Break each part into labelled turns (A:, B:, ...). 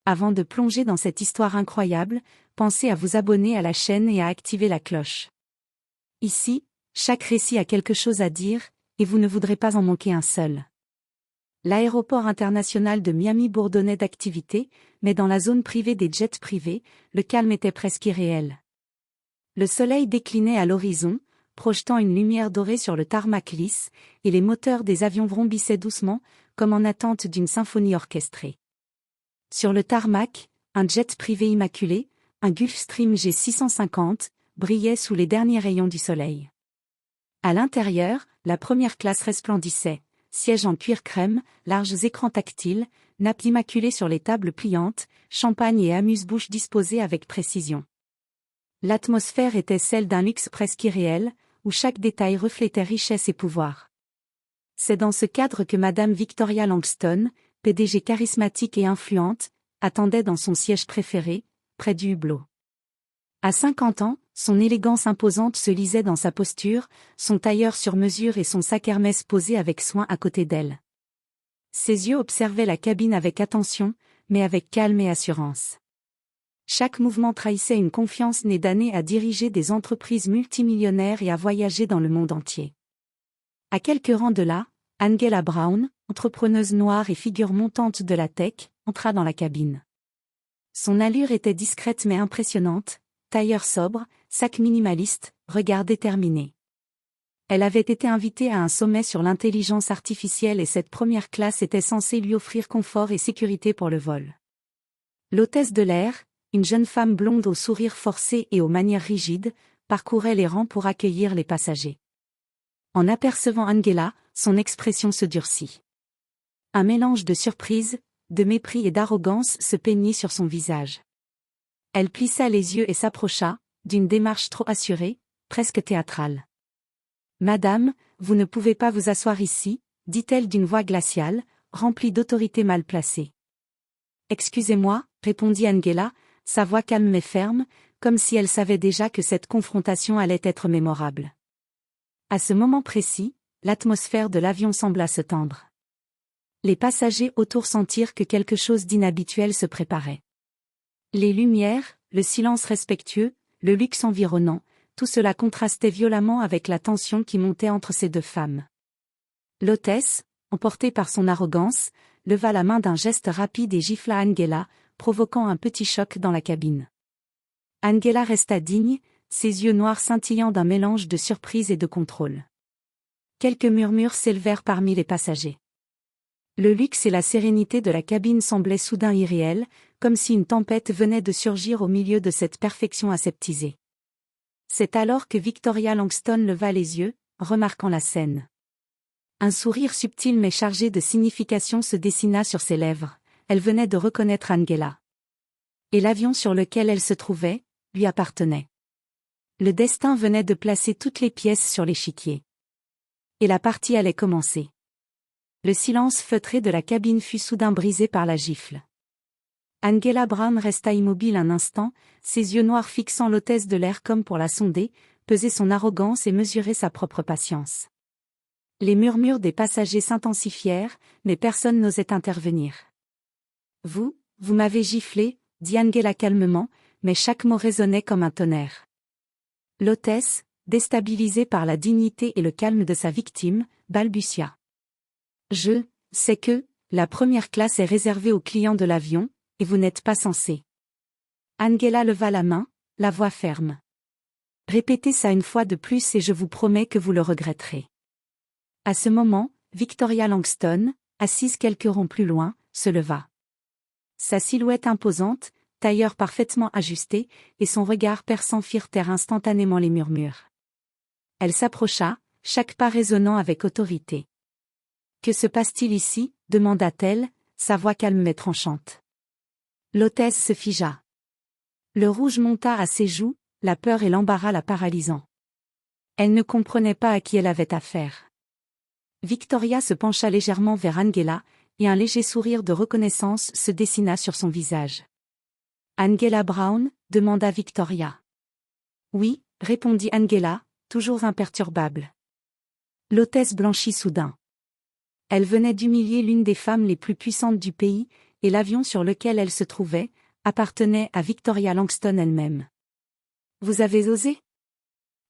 A: Avant de plonger dans cette histoire incroyable, pensez à vous abonner à la chaîne et à activer la cloche. Ici, chaque récit a quelque chose à dire, et vous ne voudrez pas en manquer un seul. L'aéroport international de Miami bourdonnait d'activité, mais dans la zone privée des jets privés, le calme était presque irréel. Le soleil déclinait à l'horizon, projetant une lumière dorée sur le tarmac lisse, et les moteurs des avions vrombissaient doucement, comme en attente d'une symphonie orchestrée. Sur le tarmac, un jet privé immaculé, un Gulfstream G650, brillait sous les derniers rayons du soleil. À l'intérieur, la première classe resplendissait, sièges en cuir crème, larges écrans tactiles, nappes immaculées sur les tables pliantes, champagne et amuse-bouche disposés avec précision. L'atmosphère était celle d'un luxe presque irréel, où chaque détail reflétait richesse et pouvoir. C'est dans ce cadre que Madame Victoria Langston, PDG charismatique et influente, attendait dans son siège préféré, près du hublot. À 50 ans, son élégance imposante se lisait dans sa posture, son tailleur sur mesure et son sac Hermès posé avec soin à côté d'elle. Ses yeux observaient la cabine avec attention, mais avec calme et assurance. Chaque mouvement trahissait une confiance née d'années à diriger des entreprises multimillionnaires et à voyager dans le monde entier. À quelques rangs de là, Angela Brown, entrepreneuse noire et figure montante de la tech, entra dans la cabine. Son allure était discrète mais impressionnante, tailleur sobre, sac minimaliste, regard déterminé. Elle avait été invitée à un sommet sur l'intelligence artificielle et cette première classe était censée lui offrir confort et sécurité pour le vol. L'hôtesse de l'air, une jeune femme blonde au sourire forcé et aux manières rigides, parcourait les rangs pour accueillir les passagers. En apercevant Angela, son expression se durcit. Un mélange de surprise, de mépris et d'arrogance se peignit sur son visage. Elle plissa les yeux et s'approcha, d'une démarche trop assurée, presque théâtrale. « Madame, vous ne pouvez pas vous asseoir ici », dit-elle d'une voix glaciale, remplie d'autorité mal placée. « Excusez-moi », répondit Angela, sa voix calme mais ferme, comme si elle savait déjà que cette confrontation allait être mémorable. À ce moment précis, l'atmosphère de l'avion sembla se tendre. Les passagers autour sentirent que quelque chose d'inhabituel se préparait. Les lumières, le silence respectueux, le luxe environnant, tout cela contrastait violemment avec la tension qui montait entre ces deux femmes. L'hôtesse, emportée par son arrogance, leva la main d'un geste rapide et gifla Angela, provoquant un petit choc dans la cabine. Angela resta digne, ses yeux noirs scintillant d'un mélange de surprise et de contrôle. Quelques murmures s'élevèrent parmi les passagers. Le luxe et la sérénité de la cabine semblaient soudain irréels, comme si une tempête venait de surgir au milieu de cette perfection aseptisée. C'est alors que Victoria Langston leva les yeux, remarquant la scène. Un sourire subtil mais chargé de signification se dessina sur ses lèvres, elle venait de reconnaître Angela. Et l'avion sur lequel elle se trouvait, lui appartenait. Le destin venait de placer toutes les pièces sur l'échiquier. Et la partie allait commencer. Le silence feutré de la cabine fut soudain brisé par la gifle. Angela Brown resta immobile un instant, ses yeux noirs fixant l'hôtesse de l'air comme pour la sonder, peser son arrogance et mesurer sa propre patience. Les murmures des passagers s'intensifièrent, mais personne n'osait intervenir. « Vous m'avez giflé », dit Angela calmement, mais chaque mot résonnait comme un tonnerre. L'hôtesse, déstabilisée par la dignité et le calme de sa victime, balbutia. « Je sais que la première classe est réservée aux clients de l'avion, et vous n'êtes pas censé. » Angela leva la main, la voix ferme. « Répétez ça une fois de plus et je vous promets que vous le regretterez. » À ce moment, Victoria Langston, assise quelques rangs plus loin, se leva. Sa silhouette imposante, tailleur parfaitement ajusté, et son regard perçant firent taire instantanément les murmures. Elle s'approcha, chaque pas résonnant avec autorité. « Que se passe-t-il ici ?» demanda-t-elle, sa voix calme mais tranchante. L'hôtesse se figea. Le rouge monta à ses joues, la peur et l'embarras la paralysant. Elle ne comprenait pas à qui elle avait affaire. Victoria se pencha légèrement vers Angela, et un léger sourire de reconnaissance se dessina sur son visage. « Angela Brown ?» demanda Victoria. « Oui », répondit Angela, toujours imperturbable. L'hôtesse blanchit soudain. Elle venait d'humilier l'une des femmes les plus puissantes du pays, et l'avion sur lequel elle se trouvait appartenait à Victoria Langston elle-même. « Vous avez osé ?»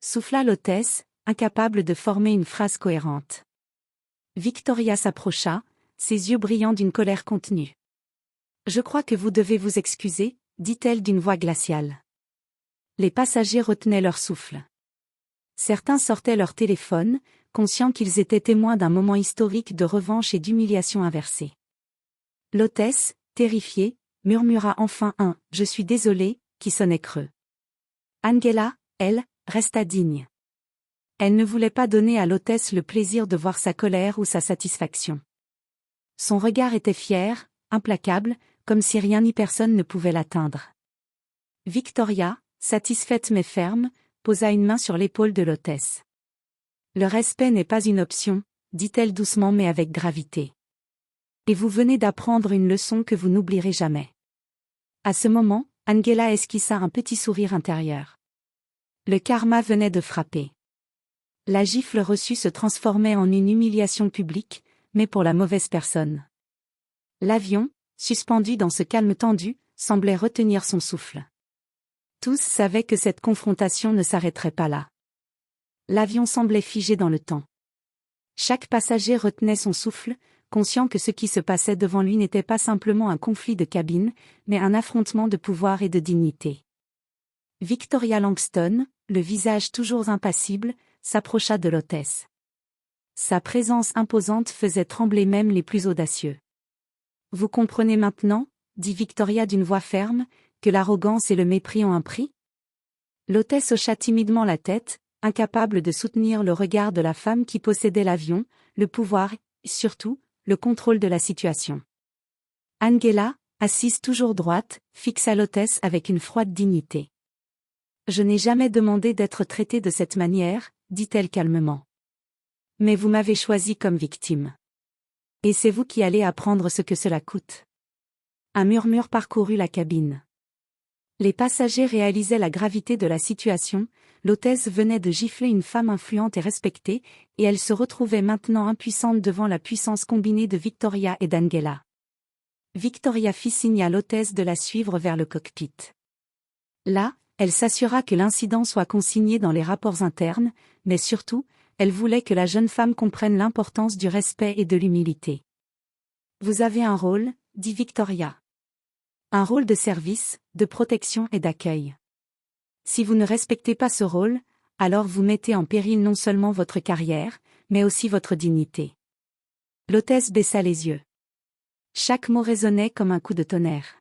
A: souffla l'hôtesse, incapable de former une phrase cohérente. Victoria s'approcha, ses yeux brillant d'une colère contenue. « Je crois que vous devez vous excuser, dit-elle d'une voix glaciale. Les passagers retenaient leur souffle. Certains sortaient leur téléphone, conscients qu'ils étaient témoins d'un moment historique de revanche et d'humiliation inversée. L'hôtesse, terrifiée, murmura enfin un « Je suis désolée » qui sonnait creux. Angela, elle, resta digne. Elle ne voulait pas donner à l'hôtesse le plaisir de voir sa colère ou sa satisfaction. Son regard était fier, implacable, comme si rien ni personne ne pouvait l'atteindre. Victoria, satisfaite mais ferme, posa une main sur l'épaule de l'hôtesse. « Le respect n'est pas une option, dit-elle doucement mais avec gravité. Et vous venez d'apprendre une leçon que vous n'oublierez jamais. » À ce moment, Angela esquissa un petit sourire intérieur. Le karma venait de frapper. La gifle reçue se transformait en une humiliation publique, mais pour la mauvaise personne. L'avion, suspendu dans ce calme tendu, semblait retenir son souffle. Tous savaient que cette confrontation ne s'arrêterait pas là. L'avion semblait figé dans le temps. Chaque passager retenait son souffle, conscient que ce qui se passait devant lui n'était pas simplement un conflit de cabine, mais un affrontement de pouvoir et de dignité. Victoria Langston, le visage toujours impassible, s'approcha de l'hôtesse. Sa présence imposante faisait trembler même les plus audacieux. « Vous comprenez maintenant, » dit Victoria d'une voix ferme, « que l'arrogance et le mépris ont un prix ?» L'hôtesse hocha timidement la tête, incapable de soutenir le regard de la femme qui possédait l'avion, le pouvoir, et surtout, le contrôle de la situation. Angela, assise toujours droite, fixa l'hôtesse avec une froide dignité. « Je n'ai jamais demandé d'être traitée de cette manière, » dit-elle calmement. « Mais vous m'avez choisie comme victime. Et c'est vous qui allez apprendre ce que cela coûte. » Un murmure parcourut la cabine. Les passagers réalisaient la gravité de la situation, l'hôtesse venait de gifler une femme influente et respectée, et elle se retrouvait maintenant impuissante devant la puissance combinée de Victoria et d'Angela. Victoria fit signe à l'hôtesse de la suivre vers le cockpit. Là, elle s'assura que l'incident soit consigné dans les rapports internes, mais surtout, elle voulait que la jeune femme comprenne l'importance du respect et de l'humilité. « Vous avez un rôle, » dit Victoria. « Un rôle de service, de protection et d'accueil. Si vous ne respectez pas ce rôle, alors vous mettez en péril non seulement votre carrière, mais aussi votre dignité. » L'hôtesse baissa les yeux. Chaque mot résonnait comme un coup de tonnerre.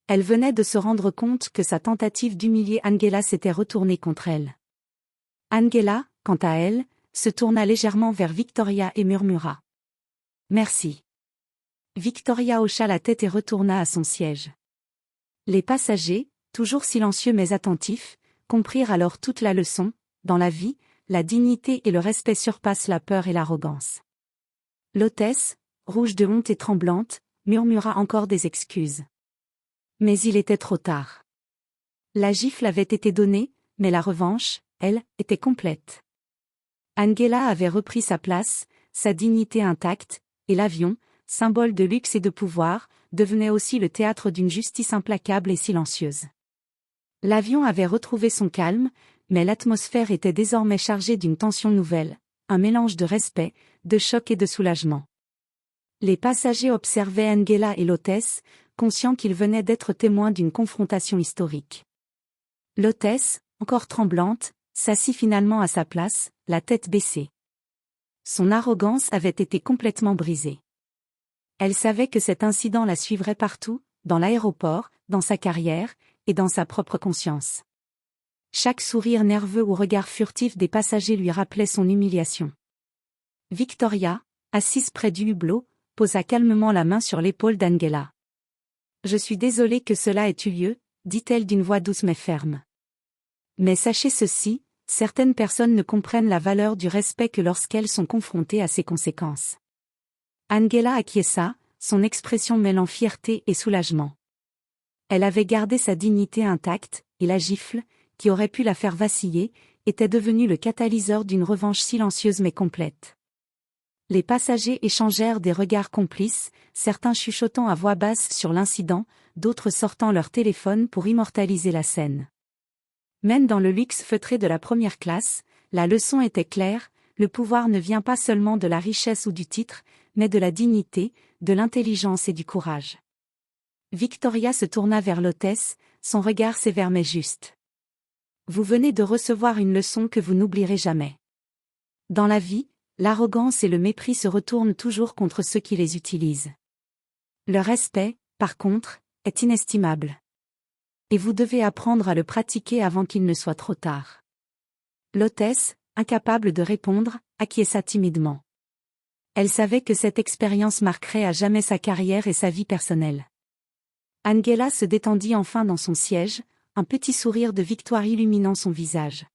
A: Elle venait de se rendre compte que sa tentative d'humilier Angela s'était retournée contre elle. Angela, quant à elle, se tourna légèrement vers Victoria et murmura. « Merci. » Victoria hocha la tête et retourna à son siège. Les passagers, toujours silencieux mais attentifs, comprirent alors toute la leçon. Dans la vie, la dignité et le respect surpassent la peur et l'arrogance. L'hôtesse, rouge de honte et tremblante, murmura encore des excuses. Mais il était trop tard. La gifle avait été donnée, mais la revanche, elle, était complète. Angela avait repris sa place, sa dignité intacte, et l'avion, symbole de luxe et de pouvoir, devenait aussi le théâtre d'une justice implacable et silencieuse. L'avion avait retrouvé son calme, mais l'atmosphère était désormais chargée d'une tension nouvelle, un mélange de respect, de choc et de soulagement. Les passagers observaient Angela et l'hôtesse, conscients qu'ils venaient d'être témoins d'une confrontation historique. L'hôtesse, encore tremblante, s'assit finalement à sa place, la tête baissée. Son arrogance avait été complètement brisée. Elle savait que cet incident la suivrait partout, dans l'aéroport, dans sa carrière, et dans sa propre conscience. Chaque sourire nerveux ou regard furtif des passagers lui rappelait son humiliation. Victoria, assise près du hublot, posa calmement la main sur l'épaule d'Angela. « Je suis désolée que cela ait eu lieu, » dit-elle d'une voix douce mais ferme. « Mais sachez ceci, certaines personnes ne comprennent la valeur du respect que lorsqu'elles sont confrontées à ses conséquences. » Angela acquiesça, son expression mêlant fierté et soulagement. Elle avait gardé sa dignité intacte, et la gifle, qui aurait pu la faire vaciller, était devenue le catalyseur d'une revanche silencieuse mais complète. Les passagers échangèrent des regards complices, certains chuchotant à voix basse sur l'incident, d'autres sortant leur téléphone pour immortaliser la scène. Même dans le luxe feutré de la première classe, la leçon était claire, le pouvoir ne vient pas seulement de la richesse ou du titre, mais de la dignité, de l'intelligence et du courage. Victoria se tourna vers l'hôtesse, son regard sévère mais juste. Vous venez de recevoir une leçon que vous n'oublierez jamais. Dans la vie, l'arrogance et le mépris se retournent toujours contre ceux qui les utilisent. Le respect, par contre, est inestimable. Et vous devez apprendre à le pratiquer avant qu'il ne soit trop tard. L'hôtesse, incapable de répondre, acquiesça timidement. Elle savait que cette expérience marquerait à jamais sa carrière et sa vie personnelle. Angela se détendit enfin dans son siège, un petit sourire de victoire illuminant son visage.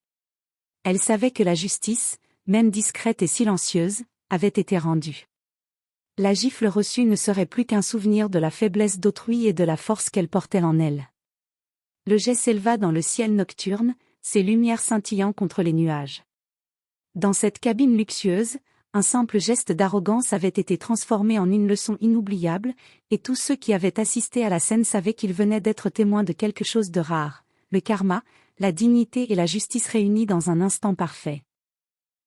A: Elle savait que la justice, même discrète et silencieuse, avait été rendue. La gifle reçue ne serait plus qu'un souvenir de la faiblesse d'autrui et de la force qu'elle portait en elle. Le jet s'éleva dans le ciel nocturne, ses lumières scintillant contre les nuages. Dans cette cabine luxueuse, un simple geste d'arrogance avait été transformé en une leçon inoubliable, et tous ceux qui avaient assisté à la scène savaient qu'ils venaient d'être témoins de quelque chose de rare, le karma, la dignité et la justice réunis dans un instant parfait.